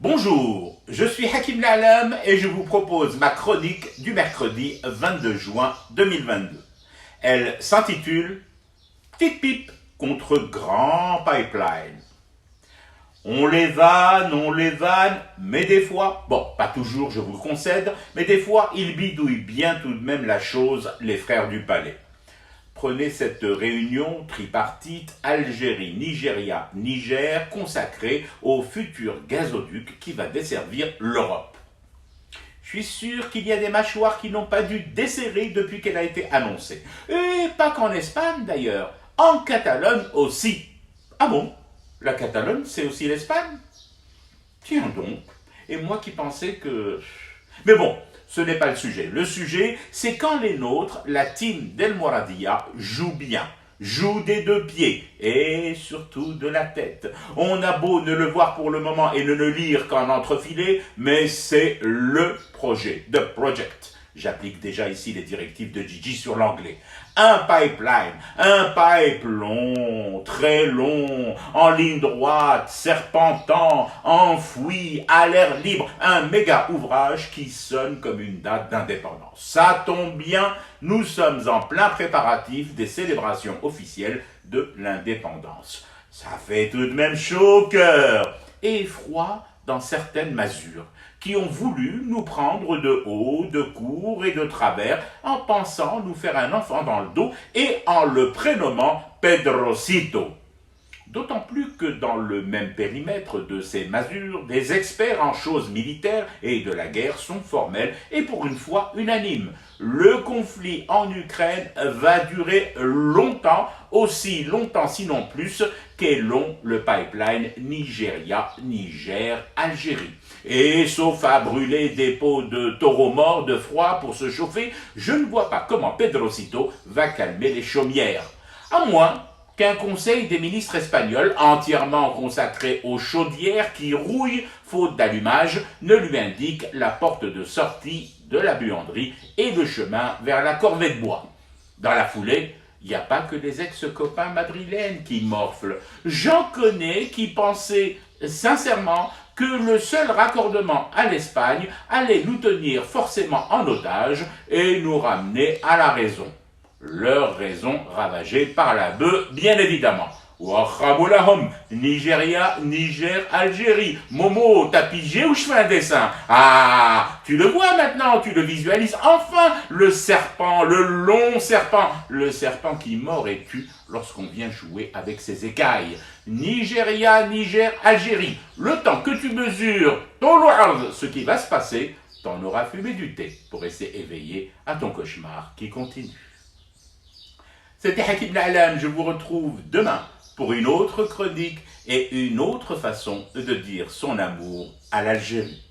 Bonjour, je suis Hakim La'alam et je vous propose ma chronique du mercredi 22 juin 2022. Elle s'intitule « Petite pipe contre grand pipeline ». On les vanne, mais des fois, bon, pas toujours, je vous le concède, mais des fois, ils bidouillent bien tout de même la chose, les frères du palais. Prenez cette réunion tripartite Algérie, Nigeria, Niger consacrée au futur gazoduc qui va desservir l'Europe. Je suis sûr qu'il y a des mâchoires qui n'ont pas dû desserrer depuis qu'elle a été annoncée. Et pas qu'en Espagne d'ailleurs, en Catalogne aussi. Ah bon? La Catalogne, c'est aussi l'Espagne? Tiens donc. Et moi qui pensais que... Mais bon, ce n'est pas le sujet. Le sujet, c'est quand les nôtres, la team d'El Mouradia, joue bien. Joue des deux pieds et surtout de la tête. On a beau ne le voir pour le moment et ne le lire qu'en entrefilet, mais c'est le projet, the project. J'applique déjà ici les directives de Gigi sur l'anglais. Un pipeline, un pipe long, très long, en ligne droite, serpentant, enfoui, à l'air libre. Un méga ouvrage qui sonne comme une date d'indépendance. Ça tombe bien, nous sommes en plein préparatif des célébrations officielles de l'indépendance. Ça fait tout de même chaud au cœur et froid dans certaines masures qui ont voulu nous prendre de haut, de court et de travers en pensant nous faire un enfant dans le dos et en le prénommant Pedrocito. D'autant plus que dans le même périmètre de ces masures, des experts en choses militaires et de la guerre sont formels et pour une fois unanimes. Le conflit en Ukraine va durer longtemps, aussi longtemps sinon plus qu'est long le pipeline Nigeria-Niger-Algérie. Et sauf à brûler des pots de taureaux morts de froid pour se chauffer, je ne vois pas comment Pedrocito va calmer les chaumières. À moins qu'un conseil des ministres espagnols entièrement consacré aux chaudières qui rouillent faute d'allumage ne lui indique la porte de sortie de la buanderie et le chemin vers la corvée de bois. Dans la foulée, il n'y a pas que les ex-copains madrilènes qui morflent. J'en connais qui pensaient sincèrement que le seul raccordement à l'Espagne allait nous tenir forcément en otage et nous ramener à la raison. Leur raison ravagée par la bœuf, bien évidemment. Wachaboulahom, Nigeria, Niger, Algérie. Momo, t'as pigé ou je fais un dessin? Ah, tu le vois maintenant, tu le visualises. Enfin, le serpent, le long serpent. Le serpent qui mord et tue lorsqu'on vient jouer avec ses écailles. Nigeria, Niger, Algérie. Le temps que tu mesures ton loard, ce qui va se passer, t'en auras fumé du thé pour rester éveillé à ton cauchemar qui continue. C'était Hakim La'alam, je vous retrouve demain pour une autre chronique et une autre façon de dire son amour à l'Algérie.